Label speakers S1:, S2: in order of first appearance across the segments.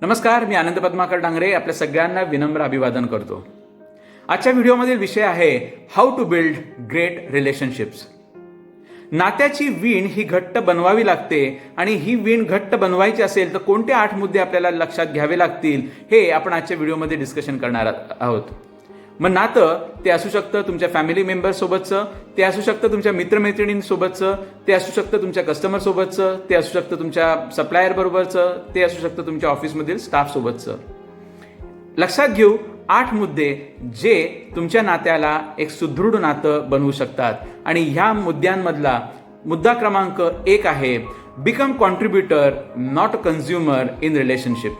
S1: नमस्कार, मी आनंद पद्माकर डांगरे आपल्या सगळ्यांना विनम्र अभिवादन करतो. आजच्या व्हिडिओमधील विषय आहे how to build great relationships. नात्याची वीण ही घट्ट बनवावी लागते आणि ही वीण घट्ट बनवायची असेल तर कोणते 8 मुद्दे आपल्याला लक्षात घ्यावे लागतील हे आपण आजच्या व्हिडिओमध्ये डिस्कशन करणार आहोत. मग नातं ते असू शकतं तुमच्या फॅमिली मेंबरसोबतचं, ते असू शकतं तुमच्या मित्रमैत्रिणींसोबतचं, ते असू शकतं तुमच्या कस्टमरसोबतचं, ते असू शकतं तुमच्या सप्लायर बरोबरचं, ते असू शकतं तुमच्या ऑफिसमधील स्टाफसोबतचं. लक्षात घेऊ 8 मुद्दे जे तुमच्या नात्याला एक सुदृढ नातं बनवू शकतात. आणि ह्या मुद्द्यांमधला मुद्दा क्रमांक 1 आहे become contributor not consumer in relationship.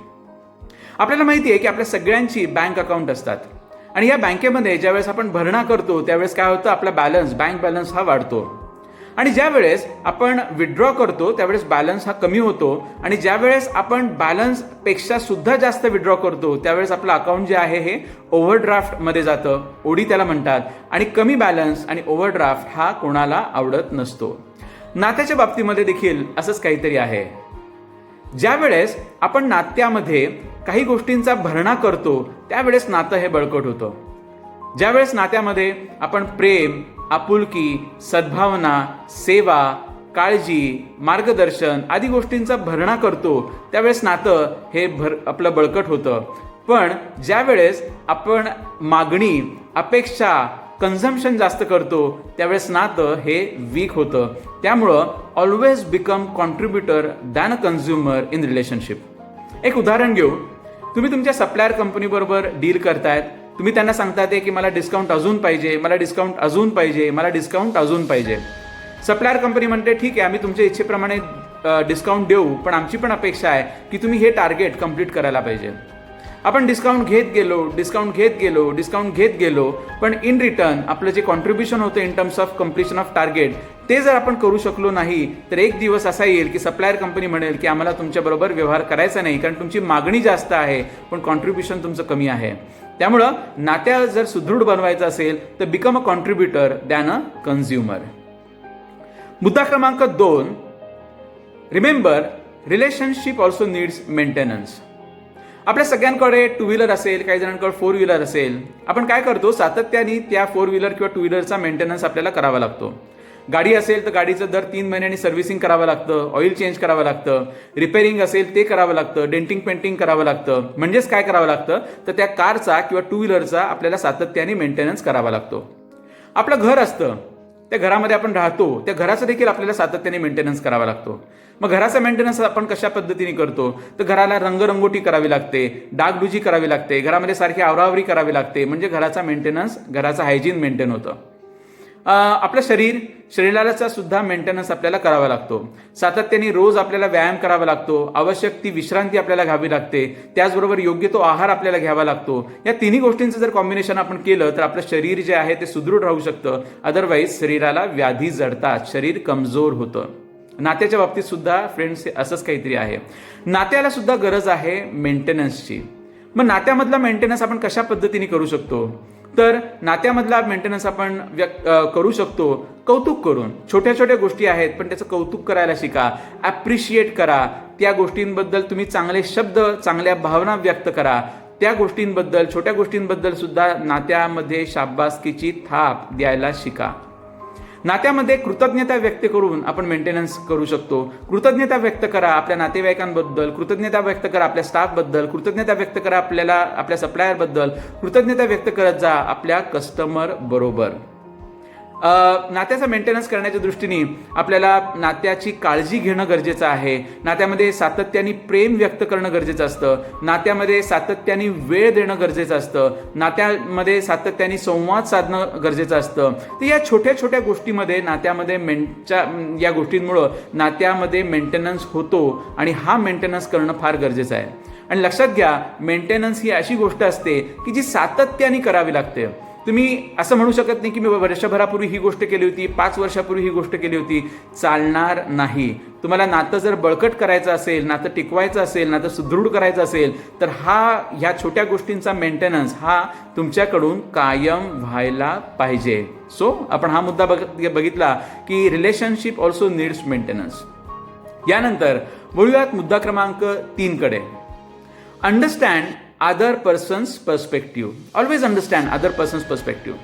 S1: आपल्याला माहिती आहे की आपल्या सगळ्यांची बँक अकाउंट असतात आणि या बँकेमध्ये ज्यावेळेस आपण भरणा करतो त्यावेळेस काय होतं, आपला बँक बॅलन्स हा वाढतो आणि ज्या वेळेस आपण विथड्रॉ करतो त्यावेळेस बॅलन्स हा कमी होतो आणि ज्या वेळेस आपण बॅलन्स पेक्षा सुद्धा जास्त विथड्रॉ करतो त्यावेळेस आपलं अकाउंट जे आहे हे ओव्हरड्राफ्ट मध्ये जातं, ओडी त्याला म्हणतात. आणि कमी बॅलन्स आणि ओव्हरड्राफ्ट हा कोणाला आवडत नसतो. नात्याच्या बाबतीमध्ये देखील असंच काहीतरी आहे. ज्या वेळेस आपण नात्यामध्ये काही गोष्टींचा भरणा करतो त्यावेळेस नातं हे बळकट होतं. ज्यावेळेस नात्यामध्ये आपण प्रेम, आपुलकी, सद्भावना, सेवा, काळजी, मार्गदर्शन आदी गोष्टींचा भरणा करतो त्यावेळेस नातं हे आपलं बळकट होतं. पण ज्या वेळेस आपण मागणी, अपेक्षा, कन्झम्पशन जास्त करतो त्यावेळेस नातं हे वीक होतं. त्यामुळं always become contributor than a consumer in relationship. एक उदाहरण घेऊ. तुम्ही तुमच्या सप्लायर कंपनीबरोबर डील करतायत. तुम्ही त्यांना सांगताय की मला डिस्काउंट अजून पाहिजे, मला डिस्काउंट अजून पाहिजे, मला डिस्काउंट अजून पाहिजे. सप्लायर कंपनी म्हणते ठीक आहे, आम्ही तुमच्या इच्छेप्रमाणे डिस्काउंट देऊ, पण आमची पण अपेक्षा आहे की तुम्ही हे टार्गेट कंप्लीट करायला पाहिजे. आपण डिस्काउंट घेत गेलो पण इन रिटर्न आपलं जे कॉन्ट्रीब्युशन होतं in terms of completion of target ते जर आपण करू शकलो नाही तर एक दिवस असा येईल की सप्लायर कंपनी म्हणेल की आम्हाला तुमच्याबरोबर व्यवहार करायचा नाही, कारण तुमची मागणी जास्त आहे पण कॉन्ट्रीब्युशन तुमचं कमी आहे. त्यामुळं नात्या जर सुदृढ बनवायचं असेल तर become a contributor than a consumer. मुद्दा क्रमांक 2, remember relationship also needs maintenance. आपल्या सगळ्यांकडे 2 व्हीलर असेल, काही जणांकडे 4 व्हीलर असेल. आपण काय करतो, सातत्याने त्या 4 व्हीलर किंवा 2 व्हीलरचा मेंटेनन्स आपल्याला करावा लागतो. गाडी असेल तर गाडीचं दर 3 महिन्यांनी सर्व्हिसिंग करावं लागतं, ऑइल चेंज करावं लागतं, रिपेअरिंग असेल ते करावं लागतं, डेंटिंग पेंटिंग करावं लागतं. म्हणजेच काय करावं लागतं तर त्या कारचा किंवा 2 व्हीलरचा आपल्याला सातत्याने मेंटेनन्स करावा लागतो. आपलं घर असतं, त्या घरामध्ये आपण राहतो, त्या घराचं देखील आपल्याला सातत्याने मेंटेनन्स करावा लागतो. मग घराचा मेंटेनन्स आपण कशा पद्धतीने करतो तर घराला रंगरंगोटी करावी लागते, डागडुजी करावी लागते, घरामध्ये सारखी आवरावरी करावी लागते, म्हणजे घराचा मेंटेनन्स, घराचा हायजीन मेंटेन होतं. आपलं शरीराचा सुद्धा मेंटेनन्स आपल्याला करावा लागतो. सातत्याने रोज आपल्याला व्यायाम करावा लागतो, आवश्यक ती विश्रांती आपल्याला घ्यावी लागते, त्याचबरोबर योग्य तो आहार आपल्याला घ्यावा लागतो. या तिन्ही गोष्टींचं जर कॉम्बिनेशन आपण केलं तर आपलं शरीर जे आहे ते सुदृढ राहू शकतं. अदरवाईज शरीराला व्याधी जडतात, शरीर कमजोर होतं. नात्याच्या बाबतीत सुद्धा फ्रेंड्स असंच काहीतरी आहे. नात्याला सुद्धा गरज आहे मेंटेनन्सची. मग नात्यामधला मेंटेनन्स आपण कशा पद्धतीने करू शकतो तर नात्यामधला मेंटेनन्स आपण करू शकतो कौतुक करून. छोट्या छोट्या गोष्टी आहेत पण त्याचं कौतुक करायला शिका, ॲप्रिशिएट करा. त्या गोष्टींबद्दल तुम्ही चांगले शब्द, चांगल्या भावना व्यक्त करा. त्या गोष्टींबद्दल, छोट्या गोष्टींबद्दल सुद्धा नात्यामध्ये शाबासकीची थाप द्यायला शिका. नात्यामध्ये कृतज्ञता व्यक्त करून आपण मेंटेनन्स करू शकतो. कृतज्ञता व्यक्त करा आपल्या नातेवाईकांबद्दल, कृतज्ञता व्यक्त करा आपल्या स्टाफबद्दल, कृतज्ञता व्यक्त करा आपल्या सप्लायरबद्दल, कृतज्ञता व्यक्त करत जा आपल्या कस्टमर बरोबर. नात्याचा मेंटेनन्स करण्याच्या दृष्टीने आपल्याला नात्याची काळजी घेणं गरजेचं आहे. नात्यामध्ये सातत्याने प्रेम व्यक्त करणं गरजेचं असतं. नात्यामध्ये सातत्याने वेळ देणं गरजेचं असतं. नात्यामध्ये सातत्याने संवाद साधणं गरजेचं असतं. तर या छोट्या छोट्या गोष्टीमध्ये नात्यामध्ये या गोष्टींमुळं नात्यामध्ये मेंटेनन्स होतो आणि हा मेंटेनन्स करणं फार गरजेचं आहे. आणि लक्षात घ्या, मेंटेनन्स ही अशी गोष्ट असते की जी सातत्याने करावी लागते. तुम्ही असं म्हणू शकत नाही की मी वर्षभरापूर्वी ही गोष्ट केली होती, 5 वर्षापूर्वी ही गोष्ट केली होती. चालणार नाही. तुम्हाला नातं जर बळकट करायचं असेल, नातं टिकवायचं असेल, नातं सुदृढ करायचं असेल तर ह्या छोट्या गोष्टींचा मेंटेनन्स हा तुमच्याकडून कायम व्हायला पाहिजे. सो आपण हा मुद्दा बघितला की रिलेशनशिप ऑल्सो नीड्स मेंटेनन्स. यानंतर वळूयात मुद्दा क्रमांक 3 कडे. Understand other person's perspective. Always understand other person's perspective.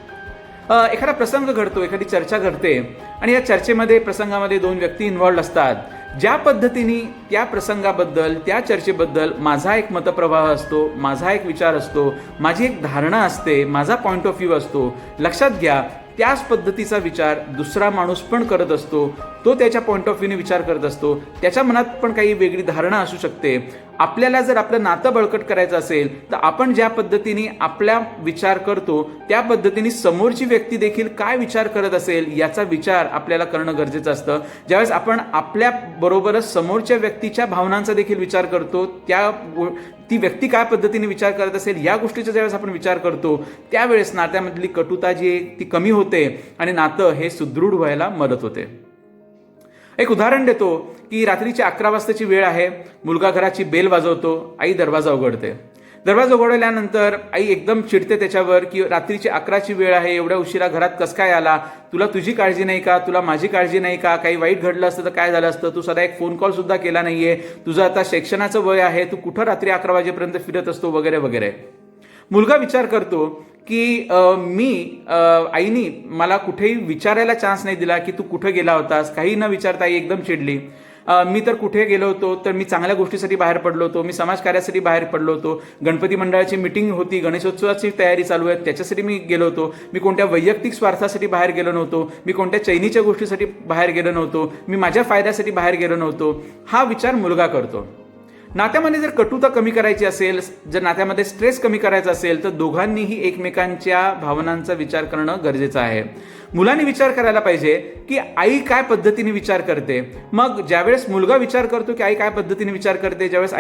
S1: एखादा प्रसंग घडतो, एखादी चर्चा घडते आणि या चर्चेमध्ये प्रसंगामध्ये दोन व्यक्ती इन्व्हॉल्ड असतात. ज्या पद्धतीने त्या प्रसंगाबद्दल, त्या चर्चेबद्दल माझा एक मतप्रवाह असतो, माझा एक विचार असतो, माझी एक धारणा असते, माझा पॉईंट ऑफ व्ह्यू असतो, लक्षात घ्या त्याच पद्धतीचा विचार दुसरा माणूस पण करत असतो. तो त्याच्या पॉईंट ऑफ व्ह्यूने विचार करत असतो, त्याच्या मनात पण काही वेगळी धारणा असू शकते. आपल्याला जर आपलं नातं बळकट करायचं असेल तर आपण ज्या पद्धतीने आपला विचार करतो त्या पद्धतीने समोरची व्यक्ती देखील काय विचार करत असेल याचा विचार आपल्याला करणं गरजेचं असतं. ज्यावेळेस आपण आपल्या बरोबरच समोरच्या व्यक्तीच्या भावनांचा देखील विचार करतो, ती व्यक्ती काय पद्धतीने विचार करत असेल या गोष्टीचा ज्यावेळेस आपण विचार करतो त्यावेळेस नात्यामधली कटुता जी आहे ती कमी होते आणि नातं हे सुदृढ व्हायला मदत होते. एक उदाहरण देतो की रात्रीची 11 वाजताची वेळ आहे, मुलगा घराची बेल वाजवतो, आई दरवाजा उघडते. दरवाजा उघडल्यानंतर आई एकदम चिडते त्याच्यावर की रात्रीची 11ची वेळ आहे, एवढ्या उशिरा घरात कसं काय आला, तुला तुझी काळजी नाही का, तुला माझी काळजी नाही का, काही वाईट घडलं असतं तर काय झालं असतं, तू सदा एक फोन कॉल सुद्धा केला नाहीये, तुझं आता शिक्षणाचं वय आहे, तू कुठं रात्री 11 वाजेपर्यंत फिरत असतो वगैरे वगैरे. मुलगा विचार करतो की आईनी मला कुठेही विचारायला चान्स नाही दिला की तू कुठं गेला होतास. काही न विचारता आई एकदम चिडली. मी तर कुठे गेलो होतो तर मी चांगल्या गोष्टीसाठी बाहेर पडलो होतो, मी समाजकार्यासाठी बाहेर पडलो होतो, गणपती मंडळाची मीटिंग होती, गणेशोत्सवाची तयारी चालू आहे त्याच्यासाठी मी गेलो होतो, मी कोणत्या वैयक्तिक स्वार्थासाठी बाहेर गेलो नव्हतो, मी कोणत्या चैनीच्या गोष्टीसाठी बाहेर गेलो नव्हतो, मी माझ्या फायद्यासाठी बाहेर गेलो नव्हतो. हा विचार मुलगा करतो. नात्यामध्ये जर कटुता कमी करायची असेल, जर नात्यामध्ये स्ट्रेस कमी करायचा असेल तर दोघांनीही एकमेकांच्या भावनांचा विचार करणं गरजेचं आहे. मुलांनी विचार करायला पाहिजे की आई काय पद्धतीने विचार करते. मग ज्यावेळेस मुलगा विचार करतो की आई काय पद्धतीने विचार करते, ज्यावेळेस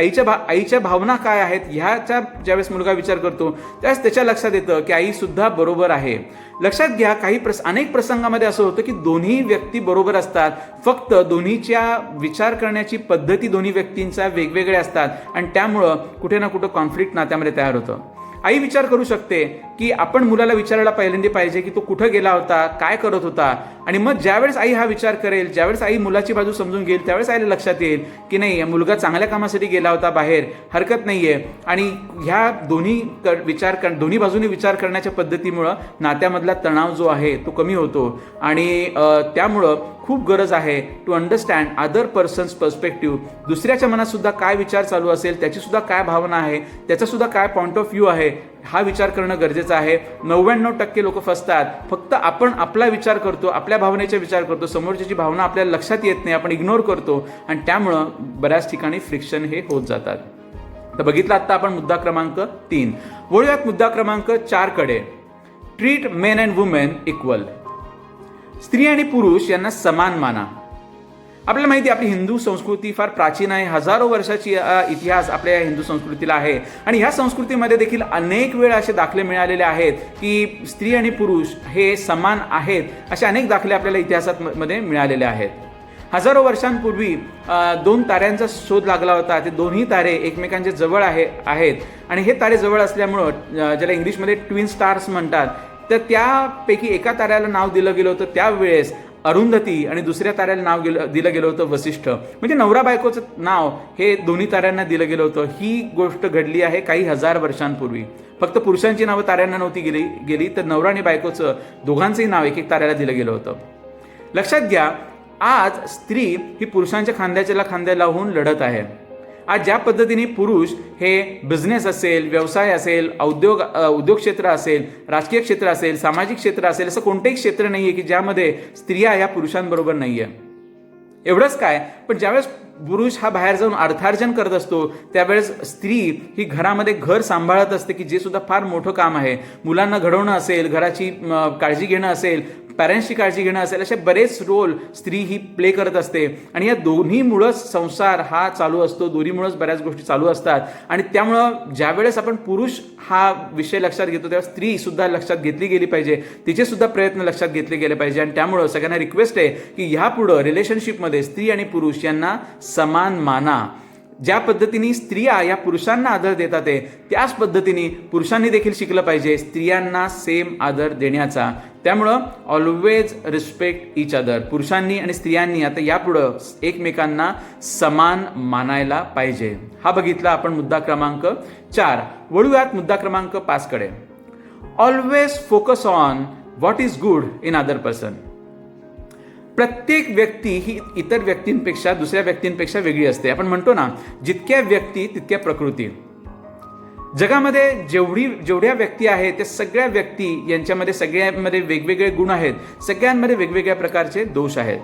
S1: आईच्या भावना काय आहेत ह्याच्या ज्यावेळेस मुलगा विचार करतो त्यावेळेस त्याच्या लक्षात येतं की आई सुद्धा बरोबर आहे. लक्षात घ्या अनेक प्रसंगामध्ये असं होतं की दोन्ही व्यक्ती बरोबर असतात, फक्त दोन्हीच्या विचार करण्याची पद्धती दोन्ही व्यक्तींच्या वेगवेगळ्या असतात आणि त्यामुळं कुठे ना कुठं कॉन्फ्लिक्ट नात्यामध्ये तयार होतं. आई विचार करू शकते की आपण मुलाला विचारायला पहिल्यांदा पाहिजे की तो कुठं गेला होता, काय करत होता, आणि मग ज्यावेळेस आई हा विचार करेल, ज्यावेळेस आई मुलाची बाजू समजून घेईल त्यावेळेस आईला लक्षात येईल की नाही मुलगा चांगल्या कामासाठी गेला होता बाहेर, हरकत नाहीये. आणि ह्या दोन्ही बाजूने विचार करण्याच्या पद्धतीमुळं नात्यामधला तणाव जो आहे तो कमी होतो आणि त्यामुळं खूप गरज आहे to understand other person's perspective. दुसऱ्याच्या मनात सुद्धा काय विचार चालू असेल, त्याची सुद्धा काय भावना आहे, त्याचा सुद्धा काय पॉईंट ऑफ व्ह्यू आहे, हा विचार करणं गरजेचं आहे. 99% लोक फसतात. फक्त आपण आपला विचार करतो, आपल्या भावनेचा विचार करतो, समोरच्याची भावना आपल्याला लक्षात येत नाही, आपण इग्नोर करतो आणि त्यामुळं बऱ्याच ठिकाणी फ्रिक्शन हे होत जातात. तर बघितलं आता आपण मुद्दा क्रमांक 3. वळूयात मुद्दा क्रमांक 4 कडे. Treat men and women equal. स्त्री आणि पुरुष यांना समान माना. आपल्याला माहिती आहे आपली हिंदू संस्कृती फार प्राचीन आहे, हजारो वर्षाची इतिहास आपल्या हिंदू संस्कृतीला आहे आणि ह्या संस्कृतीमध्ये देखील अनेक वेळा असे दाखले मिळालेले आहेत की स्त्री आणि पुरुष हे समान आहेत. असे अनेक दाखले आपल्याला इतिहासामध्ये मिळालेले आहेत. हजारो वर्षांपूर्वी 2 ताऱ्यांचा शोध लागला होता. ते दोन्ही तारे एकमेकांच्या जवळ आहेत आणि हे तारे जवळ असल्यामुळं ज्याला इंग्लिशमध्ये ट्विन स्टार्स म्हणतात, तर त्यापैकी एका ताऱ्याला नाव दिलं गेलं होतं त्यावेळेस अरुंधती आणि दुसऱ्या ताऱ्याला नाव दिलं गेलं होतं वसिष्ठ. म्हणजे नवरा बायकोचं नाव हे दोन्ही ताऱ्यांना दिलं गेलं होतं. ही गोष्ट घडली आहे काही हजार वर्षांपूर्वी. फक्त पुरुषांची नावं ताऱ्यांना नव्हती गेली तर नवरा आणि बायकोचं दोघांचंही नाव एक एक ताऱ्याला दिलं गेलं होतं. लक्षात घ्या, आज स्त्री ही पुरुषांच्या खांद्याला खांद्या लावून लढत आहे. आज ज्या पद्धतीने पुरुष हे बिझनेस असेल, व्यवसाय असेल, उद्योग क्षेत्र असेल, राजकीय क्षेत्र असेल, सामाजिक क्षेत्र असेल, असं कोणतंही क्षेत्र नाहीये की ज्यामध्ये स्त्रिया या पुरुषांबरोबर नाहीये. एवढंच काय, पण ज्यावेळेस पुरुष हा बाहेर जाऊन अर्थार्जन करत असतो त्यावेळेस स्त्री ही घरामध्ये घर सांभाळत असते की जे सुद्धा फार मोठं काम आहे. मुलांना घडवणं असेल, घराची काळजी घेणं असेल, पॅरेंट्सची काळजी घेणं असेल, असे बरेच रोल स्त्री ही प्ले करत असते आणि या दोन्हीमुळंच संसार हा चालू असतो, दोन्हीमुळंच बऱ्याच गोष्टी चालू असतात. आणि त्यामुळं ज्यावेळेस आपण पुरुष हा विषय लक्षात घेतो तेव्हा स्त्री सुद्धा लक्षात घेतली गेली पाहिजे, तिचे सुद्धा प्रयत्न लक्षात घेतले गेले पाहिजे. आणि त्यामुळं सगळ्यांना रिक्वेस्ट आहे की ह्या पुढं रिलेशनशिपमध्ये स्त्री आणि पुरुष यांना समान माना. ज्या पद्धतीने स्त्रिया या पुरुषांना आदर देतात त्याच पद्धतीने पुरुषांनी देखील शिकलं पाहिजे स्त्रियांना सेम आदर देण्याचा. त्यामुळं ऑलवेज रिस्पेक्ट इच अदर. पुरुषांनी आणि स्त्रियांनी आता यापुढं एकमेकांना समान मानायला पाहिजे. हा बघितला आपण मुद्दा क्रमांक 4. वळूयात मुद्दा क्रमांक 5 कडे. Always focus on what is good in other person. प्रत्येक व्यक्ती ही इतर व्यक्तींपेक्षा दुसऱ्या व्यक्तींपेक्षा वेगळी असते. आपण म्हणतो ना, जितक्या व्यक्ती तितक्या प्रकृती. जगामध्ये जेवढ्या व्यक्ती आहेत त्या सगळ्या व्यक्ती यांच्यामध्ये सगळ्यांमध्ये वेगवेगळे गुण आहेत, सगळ्यांमध्ये वेगवेगळ्या प्रकारचे दोष आहेत.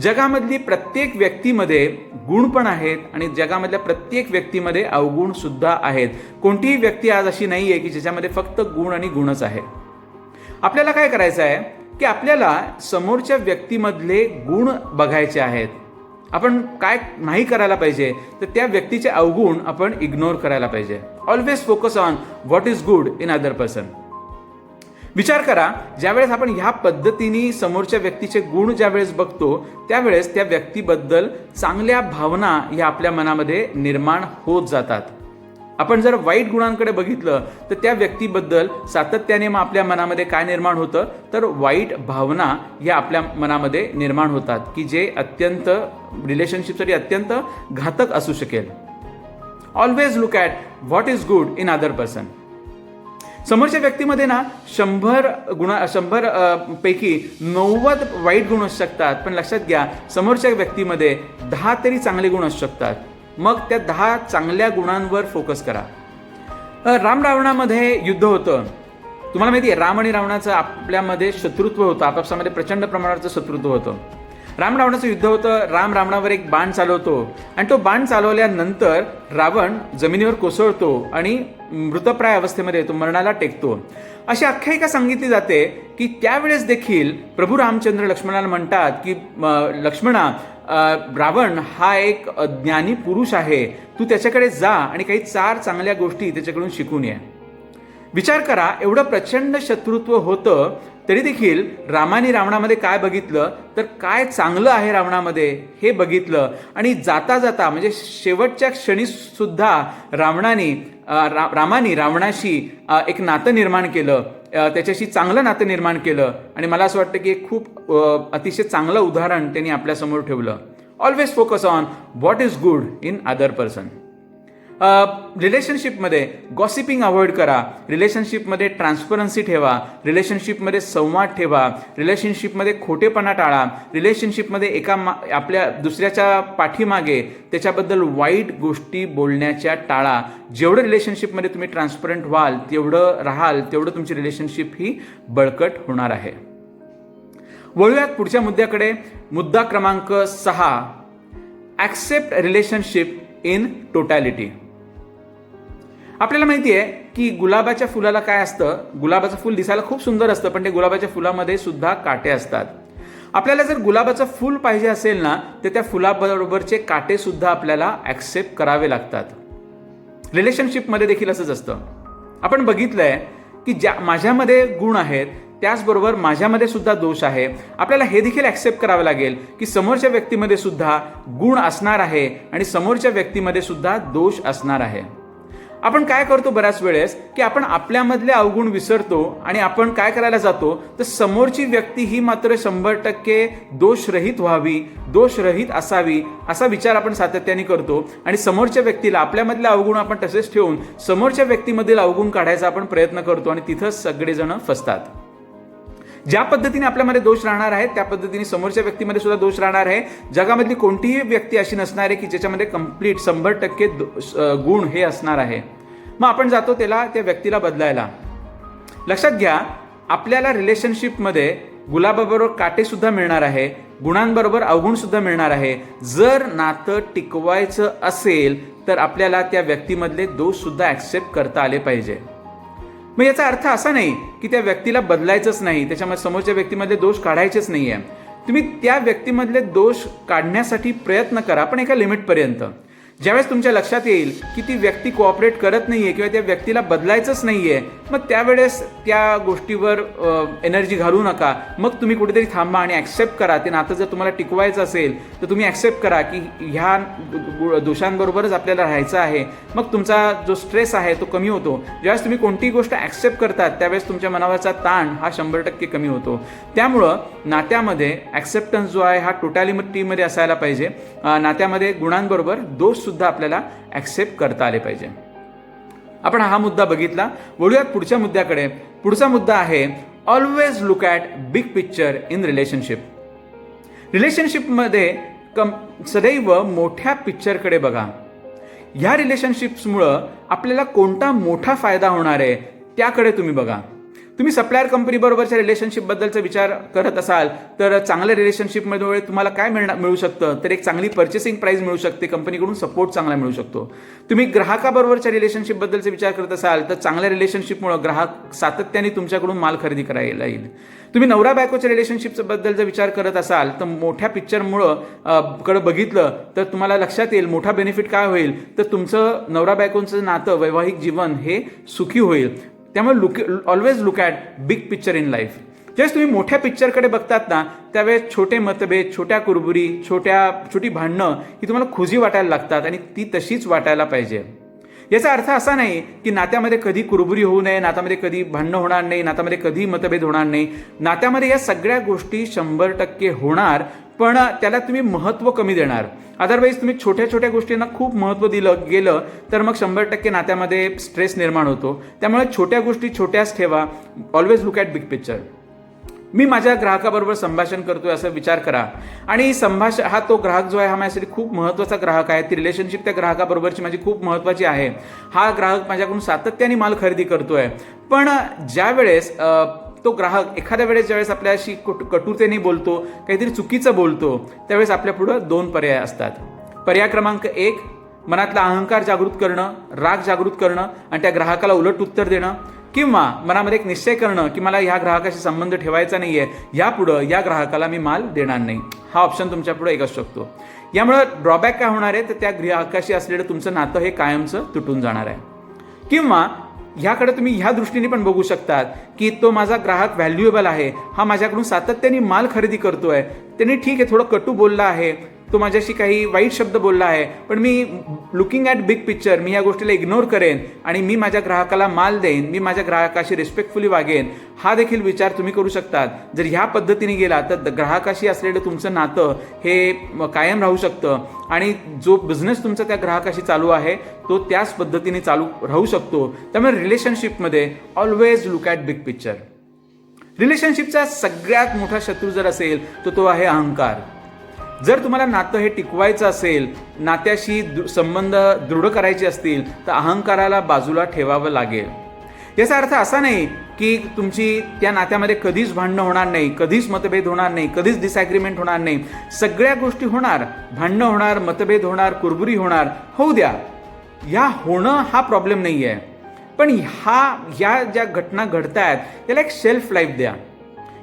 S1: जगामधली प्रत्येक व्यक्तीमध्ये गुण पण आहेत आणि जगामधल्या प्रत्येक व्यक्तीमध्ये अवगुण सुद्धा आहेत. कोणतीही व्यक्ती आज अशी नाही आहे की ज्याच्यामध्ये फक्त गुण आणि गुणच आहे. आपल्याला काय करायचं आहे की आपल्याला समोरच्या व्यक्तीमधले गुण बघायचे आहेत. आपण काय नाही करायला पाहिजे तर त्या व्यक्तीचे अवगुण आपण इग्नोर करायला पाहिजे. Always focus on what is good in other person. विचार करा, ज्यावेळेस आपण ह्या पद्धतीने समोरच्या व्यक्तीचे गुण ज्यावेळेस बघतो त्यावेळेस त्या व्यक्तीबद्दल चांगल्या भावना या आपल्या मनामध्ये निर्माण होत जातात. आपण जर वाईट गुणांकडे बघितलं तर त्या व्यक्तीबद्दल सातत्याने मग आपल्या मनामध्ये काय निर्माण होतं तर वाईट भावना या आपल्या मनामध्ये निर्माण होतात की जे अत्यंत रिलेशनशिपसाठी अत्यंत घातक असू शकेल. Always look at what is good in other person. समोरच्या व्यक्तीमध्ये ना 100 पैकी 90 वाईट गुण असू शकतात, पण लक्षात घ्या समोरच्या व्यक्तीमध्ये 10 तरी चांगले गुण असू शकतात. मग त्या 10 चांगल्या गुणांवर फोकस करा. राम रावणामध्ये युद्ध होतं. तुम्हाला माहिती आहे राम आणि रावणाचं आपल्यामध्ये शत्रुत्व होतं, आपापसामध्ये प्रचंड प्रमाणावरचं शत्रुत्व होतं. राम रावणाचं युद्ध होतं. राम रावणावर एक बाण चालवतो आणि तो बाण चालवल्यानंतर रावण जमिनीवर कोसळतो आणि मृतप्राय अवस्थेमध्ये येतो, मरणाला टेकतो. अशी आख्यायिका सांगितली जाते की त्यावेळेस देखील प्रभू रामचंद्र लक्ष्मणाला म्हणतात की लक्ष्मणा, रावण हा एक ज्ञानी पुरुष आहे, तू त्याच्याकडे जा आणि काही 4 चांगल्या गोष्टी त्याच्याकडून शिकून ये. विचार करा, एवढं प्रचंड शत्रुत्व होतं तरी देखील रामाने रावणामध्ये काय बघितलं तर काय चांगलं आहे रावणामध्ये हे बघितलं आणि जाता जाता म्हणजे शेवटच्या क्षणी सुद्धा रामाने रावणाशी एक नातं निर्माण केलं, त्याच्याशी चांगलं नातं निर्माण केलं. आणि मला असं वाटतं की एक खूप अतिशय चांगलं उदाहरण त्यांनी आपल्यासमोर ठेवलं. Always focus on what is good in other person. रिलेशनशिपमध्ये गॉसिपिंग अवॉइड करा. रिलेशनशिपमध्ये ट्रान्सपरन्सी ठेवा. रिलेशनशिपमध्ये संवाद ठेवा. रिलेशनशिपमध्ये खोटेपणा टाळा. रिलेशनशिपमध्ये आपल्या दुसऱ्याच्या पाठीमागे त्याच्याबद्दल वाईट गोष्टी बोलण्याच्या टाळा. जेवढं रिलेशनशिपमध्ये तुम्ही ट्रान्सपरंट व्हाल, तेवढं राहाल, तेवढं तुमची रिलेशनशिप ही बळकट होणार आहे. वळूयात पुढच्या मुद्द्याकडे. मुद्दा क्रमांक 6. Accept relationship in totality. आपल्याला माहिती आहे की गुलाबाच्या फुलाला काय असतं, गुलाबाचं फुल दिसायला खूप सुंदर असतं, पण ते गुलाबाच्या फुलामध्ये सुद्धा काटे असतात. आपल्याला जर गुलाबाचं फुल पाहिजे असेल ना तर त्या फुलाबरोबरचे काटे सुद्धा आपल्याला ॲक्सेप्ट करावे लागतात. रिलेशनशिपमध्ये देखील असंच असतं. आपण बघितलंय की माझ्यामध्ये गुण आहेत त्याचबरोबर माझ्यामध्ये सुद्धा दोष आहे. आपल्याला हे देखील ॲक्सेप्ट करावं लागेल की समोरच्या व्यक्तीमध्ये सुद्धा गुण असणार आहे आणि समोरच्या व्यक्तीमध्ये सुद्धा दोष असणार आहे. आपण काय करतो बऱ्याच वेळेस की आपण आपल्यामधले अवगुण विसरतो आणि आपण काय करायला जातो तर समोरची व्यक्ती ही मात्र 100% दोषरहित व्हावी, दोषरहित असावी असा विचार आपण सातत्याने करतो आणि समोरच्या व्यक्तीला आपल्यामधले अवगुण आपण तसेच ठेवून समोरच्या व्यक्तीमधील अवगुण काढायचा आपण प्रयत्न करतो आणि तिथंच सगळेजण फसतात. ज्या पद्धतीने आपल्यामध्ये दोष राहणार आहे त्या पद्धतीने समोरच्या व्यक्तीमध्ये सुद्धा दोष राहणार आहे. जगामधली कोणतीही व्यक्ती अशी नसणार आहे की ज्याच्यामध्ये कंप्लीट 100% गुण हे असणार आहे. मग आपण जातो त्या व्यक्तीला बदलायला. लक्षात घ्या, आपल्याला रिलेशनशिपमध्ये गुलाबाबरोबर काटे सुद्धा मिळणार आहे, गुणांबरोबर अवगुण सुद्धा मिळणार आहे. जर नातं टिकवायचं असेल तर आपल्याला त्या व्यक्तीमधले दोष सुद्धा ॲक्सेप्ट करता आले पाहिजे. मग याचा अर्थ असा नाही की त्या व्यक्तीला बदलायचंच नाही, त्याच्यामध्ये समोरच्या व्यक्तीमधले दोष काढायचेच नाही आहे. तुम्ही त्या व्यक्तीमधले दोष काढण्यासाठी प्रयत्न करा, पण एका लिमिटपर्यंत. ज्यावेळेस तुमच्या लक्षात येईल की ती व्यक्ती कोऑपरेट करत नाहीये किंवा त्या व्यक्तीला बदलायचंच नाहीये, मग त्यावेळेस त्या गोष्टीवर एनर्जी घालू नका. मग तुम्ही कुठेतरी थांबा आणि ॲक्सेप्ट करा. ते नातं जर तुम्हाला टिकवायचं असेल तर तुम्ही ॲक्सेप्ट करा की ह्या दोषांबरोबरच आपल्याला राहायचं आहे. मग तुमचा जो स्ट्रेस आहे तो कमी होतो. ज्यावेळेस तुम्ही कोणतीही गोष्ट ॲक्सेप्ट करतात त्यावेळेस तुमच्या मनावरचा ताण हा 100% कमी होतो. त्यामुळं नात्यामध्ये ॲक्सेप्टन्स जो आहे हा टोटॅलिटीमध्ये असायला पाहिजे. नात्यामध्ये गुणांबरोबर दोषसुद्धा आपल्याला ॲक्सेप्ट करता आले पाहिजे. आपण हा मुद्दा बघितला. वळूयात पुढच्या मुद्द्याकडे. पुढचा मुद्दा आहे always look at big picture in relationship. रिलेशनशिपमध्ये सदैव मोठ्या पिक्चरकडे बघा. ह्या रिलेशनशिप्समुळं आपल्याला कोणता मोठा फायदा होणार आहे त्याकडे तुम्ही बघा. तुम्ही सप्लायर कंपनीबरोबरच्या रिलेशनशिपबद्दलचा विचार करत असाल तर चांगल्या रिलेशनशिपमध्ये तुम्हाला काय मिळू शकतं, तर एक चांगली पर्चेसिंग प्राईस मिळू शकते, कंपनीकडून सपोर्ट चांगला मिळू शकतो. तुम्ही ग्राहकाबरोबरच्या रिलेशनशिपबद्दलचा विचार करत असाल तर चांगल्या रिलेशनशिपमुळे ग्राहक सातत्याने तुमच्याकडून माल खरेदी करायला येईल. तुम्ही नवरा बायकोच्या रिलेशनशिपबद्दल जर विचार करत असाल तर मोठ्या पिक्चरमुळं कडे बघितलं तर तुम्हाला लक्षात येईल मोठा बेनिफिट काय होईल, तर तुमचं नवरा बायकोचं नातं, वैवाहिक जीवन हे सुखी होईल. त्यामुळे always look at big picture in life. ज्यावेळेस तुम्ही मोठ्या पिक्चरकडे बघतात ना त्यावेळेस छोटे मतभेद, छोट्या कुरबुरी, छोटी भांडणं ही तुम्हाला खुजी वाटायला लागतात आणि ती तशीच वाटायला पाहिजे. याचा अर्थ असा नाही की नात्यामध्ये कधी कुरबुरी होऊ नये, नात्यामध्ये कधी भांडणं होणार नाही, नात्यामध्ये कधी मतभेद होणार नाही. नात्यामध्ये या सगळ्या गोष्टी 100% होणार, पण त्याला तुम्ही महत्त्व कमी देणार. अदरवाईज तुम्ही छोट्या छोट्या गोष्टींना खूप महत्त्व दिलं गेलं तर मग 100% नात्यामध्ये स्ट्रेस निर्माण होतो. त्यामुळे छोट्या गोष्टी छोट्याच ठेवा. Always look at big picture. मी माझ्या ग्राहकाबरोबर संभाषण करतोय असं विचार करा आणि हा तो ग्राहक जो आहे हा माझ्यासाठी खूप महत्त्वाचा ग्राहक आहे. ती रिलेशनशिप त्या ग्राहकाबरोबरची माझी खूप महत्त्वाची आहे. हा ग्राहक माझ्याकडून सातत्याने माल खरेदी करतोय. पण ज्या वेळेस तो ग्राहक एखाद्या वेळेस ज्यावेळेस आपल्याशी कटुतेने बोलतो, काहीतरी चुकीचं बोलतो, त्यावेळेस आपल्या पुढं 2 पर्याय असतात. पर्याय क्रमांक 1, मनातला अहंकार जागृत करणं, राग जागृत करणं आणि त्या ग्राहकाला उलट उत्तर देणं, किंवा मनामध्ये एक निश्चय करणं की मला ह्या ग्राहकाशी संबंध ठेवायचा नाहीये, यापुढं या ग्राहकाला मी माल देणार नाही. हा ऑप्शन तुमच्या पुढे एक असू शकतो. यामुळं ड्रॉबॅक काय होणार आहे, तर त्या ग्राहकाशी असलेलं तुमचं नातं हे कायमचं तुटून जाणार आहे. किंवा ह्याकडे तुम्ही ह्या दृष्टीने पण बघू शकतात की तो माझा ग्राहक व्हॅल्युएबल आहे, हा माझ्याकडून सातत्याने माल खरेदी करतोय, त्याने ठीक आहे थोडं कटू बोलला आहे, तो माझ्याशी काही वाईट शब्द बोलला आहे, पण मी लुकिंग ॲट बिग पिक्चर, मी या गोष्टीला इग्नोर करेन आणि मी माझ्या ग्राहकाला माल देईन, मी माझ्या ग्राहकाशी रिस्पेक्टफुली वागेन. हा देखील विचार तुम्ही करू शकतात. जर ह्या पद्धतीने गेला तर ग्राहकाशी असलेलं तुमचं नातं हे कायम राहू शकतं आणि जो बिझनेस तुमचा त्या ग्राहकाशी चालू आहे तो त्याच पद्धतीने चालू राहू शकतो. त्यामुळे रिलेशनशिपमध्ये always look at big picture. रिलेशनशिपचा सगळ्यात मोठा शत्रू जर असेल तर तो आहे अहंकार. जर तुम्हाला नातं हे टिकवायचं असेल, नात्याशी संबंध दृढ करायचे असतील तर अहंकाराला बाजूला ठेवावं लागेल. याचा अर्थ असा नाही की तुमची त्या नात्यामध्ये कधीच भांडणं होणार नाही, कधीच मतभेद होणार नाही, कधीच डिसॲग्रीमेंट होणार नाही. सगळ्या गोष्टी होणार, भांडणं होणार, मतभेद होणार, कुरबुरी होणार, होऊ द्या. या होणं हा प्रॉब्लेम नाही आहे. पण ह्या ज्या घटना घडतायत याला एक शेल्फ लाईफ द्या.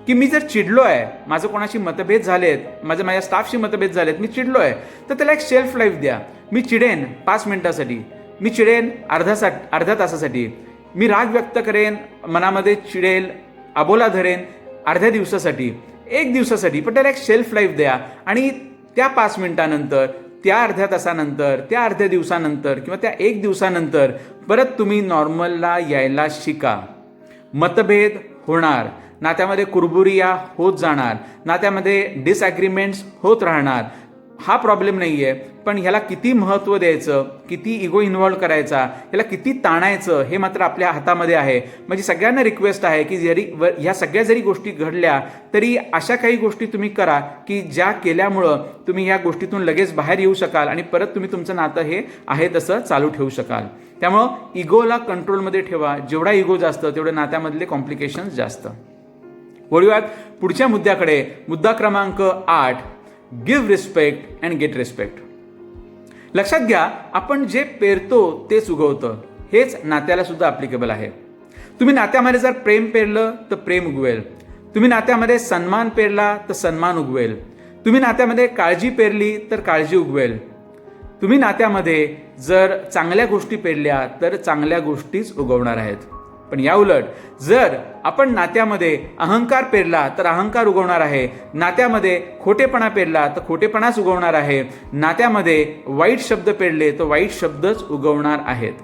S1: की मी जर चिडलो आहे, माझं कोणाशी मतभेद झालेत, माझ्या स्टाफशी मतभेद झालेत, मी चिडलो आहे, तर त्याला एक शेल्फ लाईफ द्या. मी चिडेन 5 मिनिटासाठी, मी चिडेन अर्ध्या तासासाठी, मी राग व्यक्त करेन, मनामध्ये चिडेल, अबोला धरेन अर्ध्या दिवसासाठी, 1 दिवसासाठी, पण त्याला एक शेल्फ लाईफ द्या. आणि त्या 5 मिनिटानंतर, त्या अर्ध्या तासानंतर, त्या अर्ध्या दिवसानंतर किंवा त्या 1 दिवसानंतर परत तुम्ही नॉर्मलला यायला शिका. मतभेद होणार, नात्यामध्ये कुरबुरिया होत जाणार, नात्यामध्ये डिसॲग्रीमेंट्स होत राहणार. हा प्रॉब्लेम नाही आहे. पण ह्याला किती महत्त्व द्यायचं, किती इगो इन्व्हॉल्व करायचा, ह्याला किती ताणायचं हे मात्र आपल्या हातामध्ये आहे. म्हणजे सगळ्यांना रिक्वेस्ट आहे की ह्या सगळ्या जरी गोष्टी घडल्या तरी अशा काही गोष्टी तुम्ही करा की ज्या केल्यामुळं तुम्ही ह्या गोष्टीतून लगेच बाहेर येऊ शकाल आणि परत तुम्ही तुमचं नातं हे आहे तसं चालू ठेवू शकाल. त्यामुळं इगोला कंट्रोलमध्ये ठेवा. जेवढा इगो जास्त तेवढे नात्यामधले कॉम्प्लिकेशन्स जास्त. वळूयात पुढच्या मुद्द्याकडे. मुद्दा क्रमांक 8, give respect and get respect. लक्षात घ्या, आपण जे पेरतो तेच उगवतं. हेच नात्याला सुद्धा ॲप्लिकेबल आहे. तुम्ही नात्यामध्ये जर प्रेम पेरलं तर प्रेम उगवेल. तुम्ही नात्यामध्ये सन्मान पेरला तर सन्मान उगवेल. तुम्ही नात्यामध्ये काळजी पेरली तर काळजी उगवेल. तुम्ही नात्यामध्ये जर चांगल्या गोष्टी पेरल्या तर चांगल्या गोष्टीच उगवणार आहेत. पण या उलट जर आपण नात्यामध्ये अहंकार पेरला तर अहंकार उगवणार आहे, नात्यामध्ये खोटेपणा पेरला तर खोटेपणाच उगवणार आहे, नात्यामध्ये वाईट शब्द पेरले तर वाईट शब्दच उगवणार आहेत.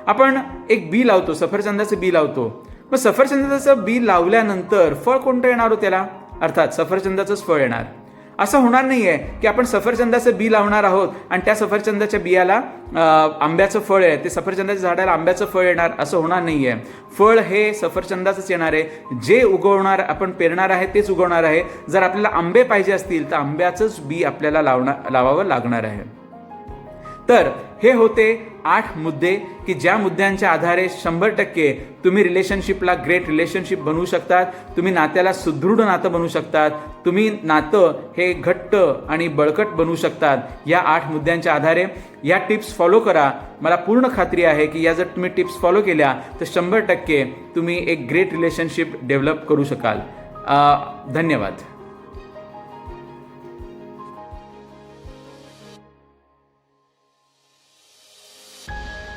S1: आपण एक बी लावतो, सफरचंदाचं बी लावतो. मग सफरचंदाचं बी लावल्यानंतर फळ कोणतं येणार हो त्याला? अर्थात सफरचंदाचंच फळ येणार. असं होणार नाहीये की आपण सफरचंदाचं बी लावणार आहोत आणि त्या सफरचंदाच्या बियाला आंब्याचं फळ आहे, ते सफरचंदाच्या झाडाला आंब्याचं फळ येणार, असं होणार नाहीये. फळ हे सफरचंदाचंच येणार आहे. जे उगवणार आपण पेरणार आहे तेच उगवणार आहे. जर आपल्याला आंबे पाहिजे असतील तर आंब्याचंच बी आपल्याला लावावं लागणार आहे. तर हे होते 8 मुद्दे की ज्या मुद्द्यांच्या आधारे 100% तुम्ही रिलेशनशिपला ग्रेट रिलेशनशिप बनवू शकतात. तुम्ही नात्याला सुदृढ नातं बनवू शकतात. तुम्ही नातं हे घट्ट आणि बळकट बनवू शकतात. या 8 मुद्द्यांच्या आधारे या टिप्स फॉलो करा. मला पूर्ण खात्री आहे की या जर तुम्ही टिप्स फॉलो केल्या तर 100% तुम्ही एक ग्रेट रिलेशनशिप डेव्हलप करू शकाल. धन्यवाद.